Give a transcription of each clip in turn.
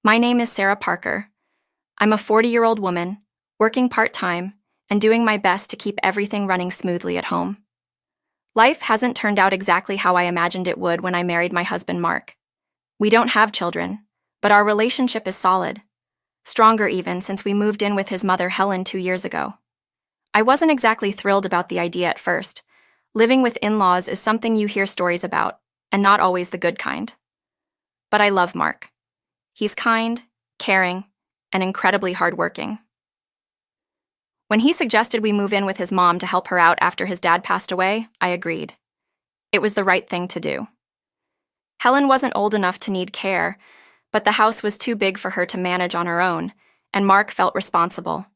My name is Sarah Parker. I'm a 40-year-old woman, working part-time, and doing my best to keep everything running smoothly at home. Life hasn't turned out exactly how I imagined it would when I married my husband, Mark. We don't have children, but our relationship is solid. Stronger even since we moved in with his mother, Helen, 2 years ago. I wasn't exactly thrilled about the idea at first. Living with in-laws is something you hear stories about, and not always the good kind. But I love Mark. He's kind, caring, and incredibly hardworking. When he suggested we move in with his mom to help her out after his dad passed away, I agreed. It was the right thing to do. Helen wasn't old enough to need care, but the house was too big for her to manage on her own, and Mark felt responsible.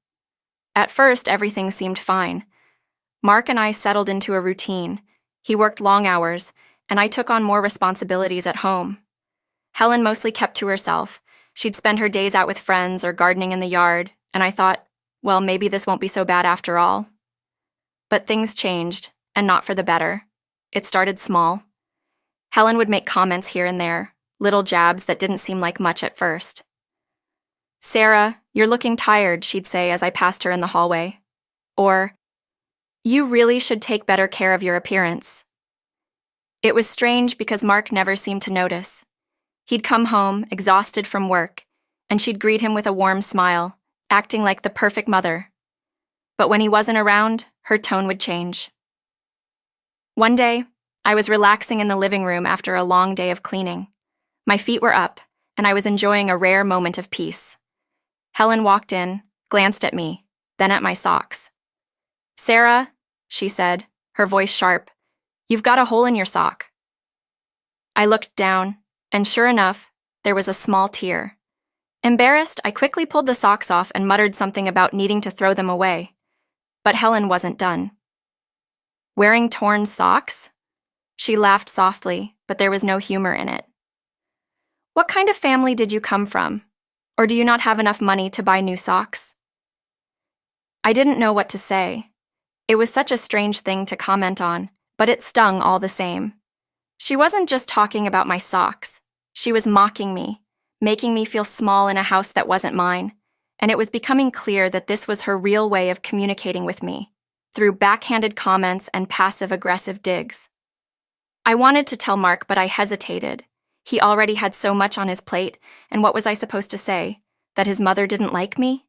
At first, everything seemed fine. Mark and I settled into a routine. He worked long hours, and I took on more responsibilities at home. Helen mostly kept to herself. She'd spend her days out with friends or gardening in the yard, and I thought, well, maybe this won't be so bad after all. But things changed, and not for the better. It started small. Helen would make comments here and there, little jabs that didn't seem like much at first. "Sarah, you're looking tired," she'd say as I passed her in the hallway. Or, "You really should take better care of your appearance." It was strange because Mark never seemed to notice. He'd come home, exhausted from work, and she'd greet him with a warm smile, acting like the perfect mother. But when he wasn't around, her tone would change. One day, I was relaxing in the living room after a long day of cleaning. My feet were up, and I was enjoying a rare moment of peace. Helen walked in, glanced at me, then at my socks. "Sarah," she said, her voice sharp, "you've got a hole in your sock." I looked down, and sure enough, there was a small tear. Embarrassed, I quickly pulled the socks off and muttered something about needing to throw them away. But Helen wasn't done. "Wearing torn socks?" She laughed softly, but there was no humor in it. "What kind of family did you come from? Or do you not have enough money to buy new socks?" I didn't know what to say. It was such a strange thing to comment on, but it stung all the same. She wasn't just talking about my socks. She was mocking me, making me feel small in a house that wasn't mine, and it was becoming clear that this was her real way of communicating with me, through backhanded comments and passive-aggressive digs. I wanted to tell Mark, but I hesitated. He already had so much on his plate, and what was I supposed to say? That his mother didn't like me?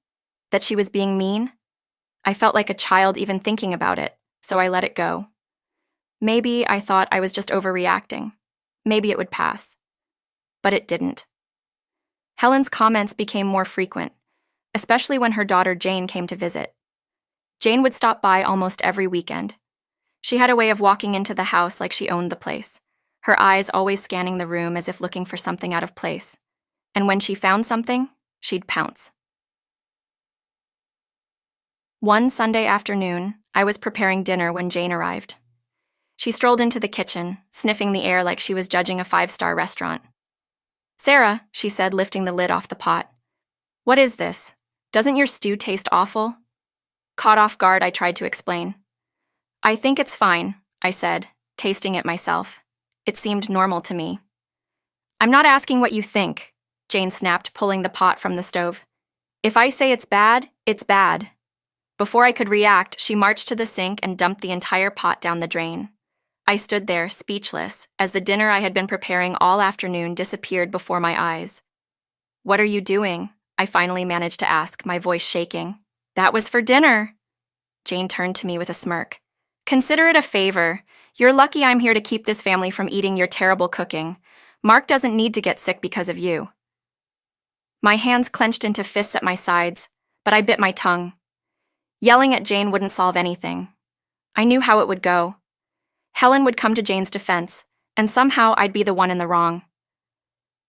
That she was being mean? I felt like a child even thinking about it, so I let it go. Maybe I thought I was just overreacting. Maybe it would pass. But it didn't. Helen's comments became more frequent, especially when her daughter Jane came to visit. Jane would stop by almost every weekend. She had a way of walking into the house like she owned the place, her eyes always scanning the room as if looking for something out of place. And when she found something, she'd pounce. One Sunday afternoon, I was preparing dinner when Jane arrived. She strolled into the kitchen, sniffing the air like she was judging a 5-star restaurant. "Sarah," she said, lifting the lid off the pot. "What is this? Doesn't your stew taste awful?" Caught off guard, I tried to explain. "I think it's fine," I said, tasting it myself. It seemed normal to me. "I'm not asking what you think," Jane snapped, pulling the pot from the stove. "If I say it's bad, it's bad." Before I could react, she marched to the sink and dumped the entire pot down the drain. I stood there, speechless, as the dinner I had been preparing all afternoon disappeared before my eyes. "What are you doing?" I finally managed to ask, my voice shaking. "That was for dinner." Jane turned to me with a smirk. "Consider it a favor. You're lucky I'm here to keep this family from eating your terrible cooking. Mark doesn't need to get sick because of you." My hands clenched into fists at my sides, but I bit my tongue. Yelling at Jane wouldn't solve anything. I knew how it would go. Helen would come to Jane's defense, and somehow I'd be the one in the wrong.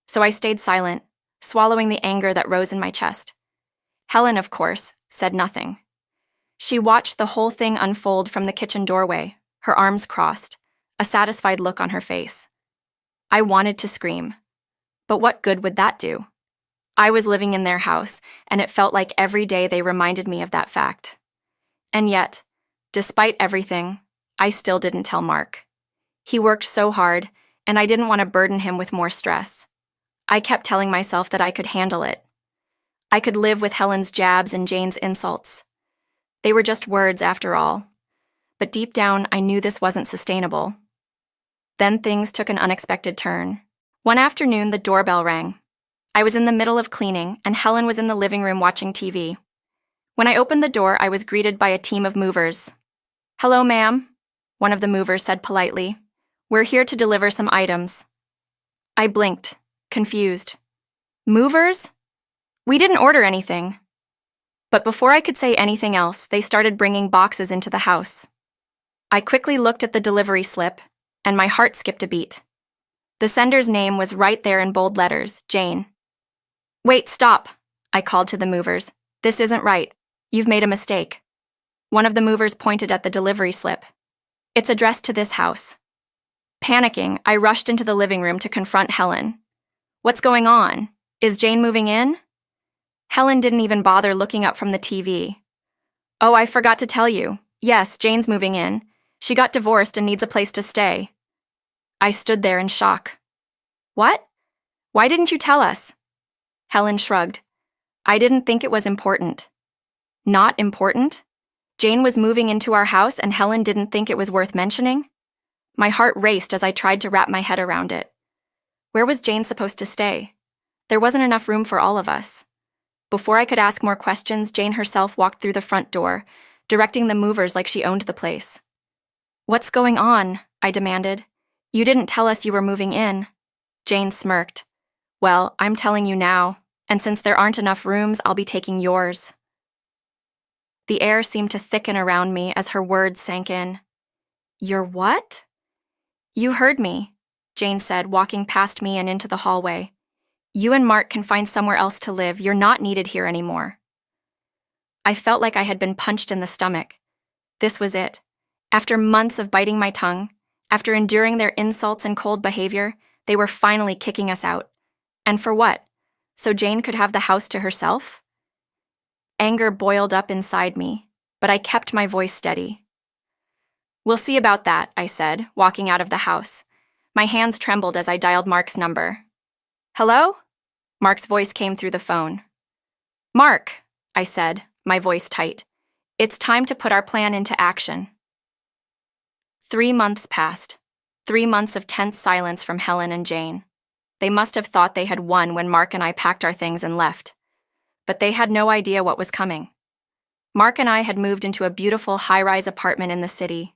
So I stayed silent, swallowing the anger that rose in my chest. Helen, of course, said nothing. She watched the whole thing unfold from the kitchen doorway, her arms crossed, a satisfied look on her face. I wanted to scream. But what good would that do? I was living in their house, and it felt like every day they reminded me of that fact. And yet, despite everything, I still didn't tell Mark. He worked so hard, and I didn't want to burden him with more stress. I kept telling myself that I could handle it. I could live with Helen's jabs and Jane's insults. They were just words after all. But deep down, I knew this wasn't sustainable. Then things took an unexpected turn. One afternoon, the doorbell rang. I was in the middle of cleaning, and Helen was in the living room watching TV. When I opened the door, I was greeted by a team of movers. "Hello, ma'am," one of the movers said politely. "We're here to deliver some items." I blinked, confused. Movers? We didn't order anything. But before I could say anything else, they started bringing boxes into the house. I quickly looked at the delivery slip, and my heart skipped a beat. The sender's name was right there in bold letters, Jane. "Wait, stop," I called to the movers. "This isn't right. You've made a mistake." One of the movers pointed at the delivery slip. "It's addressed to this house." Panicking, I rushed into the living room to confront Helen. "What's going on? Is Jane moving in?" Helen didn't even bother looking up from the TV. "Oh, I forgot to tell you. Yes, Jane's moving in. She got divorced and needs a place to stay." I stood there in shock. "What? Why didn't you tell us?" Helen shrugged. "I didn't think it was important." Not important? Jane was moving into our house and Helen didn't think it was worth mentioning? My heart raced as I tried to wrap my head around it. Where was Jane supposed to stay? There wasn't enough room for all of us. Before I could ask more questions, Jane herself walked through the front door, directing the movers like she owned the place. "What's going on?" I demanded. "You didn't tell us you were moving in." Jane smirked. "Well, I'm telling you now, and since there aren't enough rooms, I'll be taking yours." The air seemed to thicken around me as her words sank in. "Your what?" "You heard me," Jane said, walking past me and into the hallway. "You and Mark can find somewhere else to live. You're not needed here anymore." I felt like I had been punched in the stomach. This was it. After months of biting my tongue, after enduring their insults and cold behavior, they were finally kicking us out. And for what? So Jane could have the house to herself? Anger boiled up inside me, but I kept my voice steady. "We'll see about that," I said, walking out of the house. My hands trembled as I dialed Mark's number. "Hello?" Mark's voice came through the phone. "Mark," I said, my voice tight. "It's time to put our plan into action." 3 months passed. 3 months of tense silence from Helen and Jane. They must have thought they had won when Mark and I packed our things and left. But they had no idea what was coming. Mark and I had moved into a beautiful high-rise apartment in the city.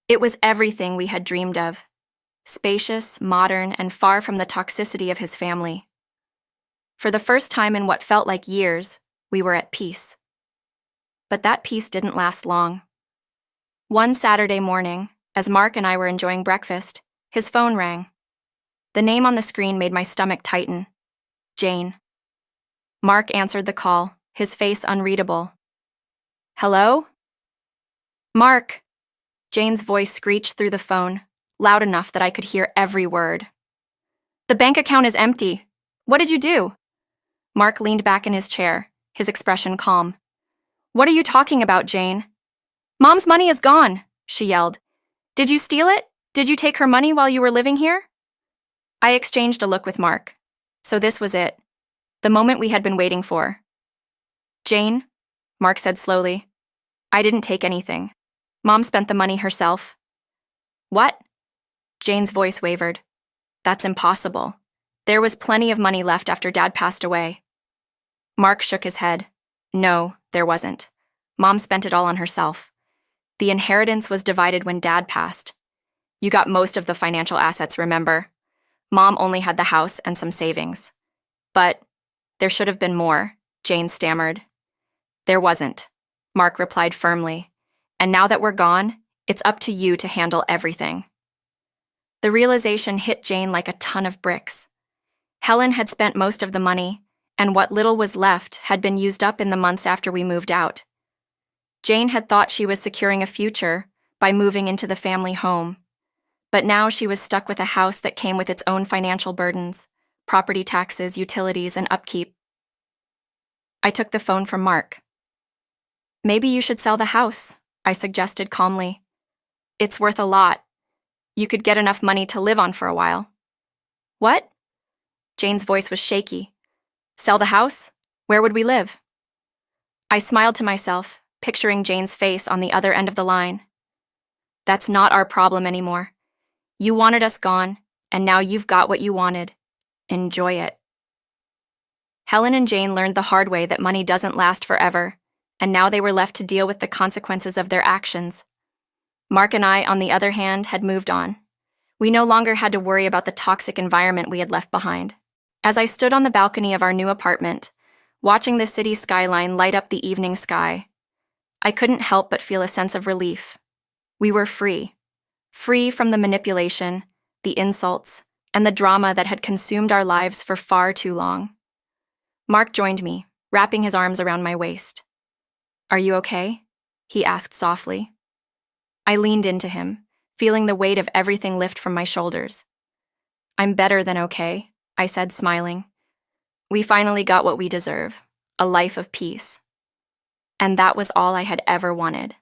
It was everything we had dreamed of. Spacious, modern, and far from the toxicity of his family. For the first time in what felt like years, we were at peace. But that peace didn't last long. One Saturday morning, as Mark and I were enjoying breakfast, his phone rang. The name on the screen made my stomach tighten. Jane. Mark answered the call, his face unreadable. "Hello?" "Mark!" Jane's voice screeched through the phone, loud enough that I could hear every word. "The bank account is empty. What did you do?" Mark leaned back in his chair, his expression calm. "What are you talking about, Jane?" "Mom's money is gone," she yelled. "Did you steal it? Did you take her money while you were living here?" I exchanged a look with Mark. So this was it. The moment we had been waiting for. "Jane," Mark said slowly, "I didn't take anything. Mom spent the money herself." "What?" Jane's voice wavered. "That's impossible. There was plenty of money left after Dad passed away." Mark shook his head. "No, there wasn't. Mom spent it all on herself. The inheritance was divided when Dad passed. You got most of the financial assets, remember? Mom only had the house and some savings. But there should have been more," Jane stammered. "There wasn't," Mark replied firmly. "And now that we're gone, it's up to you to handle everything." The realization hit Jane like a ton of bricks. Helen had spent most of the money, and what little was left had been used up in the months after we moved out. Jane had thought she was securing a future by moving into the family home. But now she was stuck with a house that came with its own financial burdens, property taxes, utilities, and upkeep. I took the phone from Mark. "Maybe you should sell the house," I suggested calmly. "It's worth a lot. You could get enough money to live on for a while." "What?" Jane's voice was shaky. Sell the house? Where would we live? I smiled to myself, picturing Jane's face on the other end of the line. That's not our problem anymore. You wanted us gone, and now you've got what you wanted. Enjoy it. Helen and Jane learned the hard way that money doesn't last forever, and now they were left to deal with the consequences of their actions. Mark and I, on the other hand, had moved on. We no longer had to worry about the toxic environment we had left behind. As I stood on the balcony of our new apartment, watching the city skyline light up the evening sky, I couldn't help but feel a sense of relief. We were free. Free from the manipulation, the insults, and the drama that had consumed our lives for far too long. Mark joined me, wrapping his arms around my waist. "Are you okay?" he asked softly. I leaned into him, feeling the weight of everything lift from my shoulders. "I'm better than okay," I said, smiling. We finally got what we deserve, a life of peace. And that was all I had ever wanted.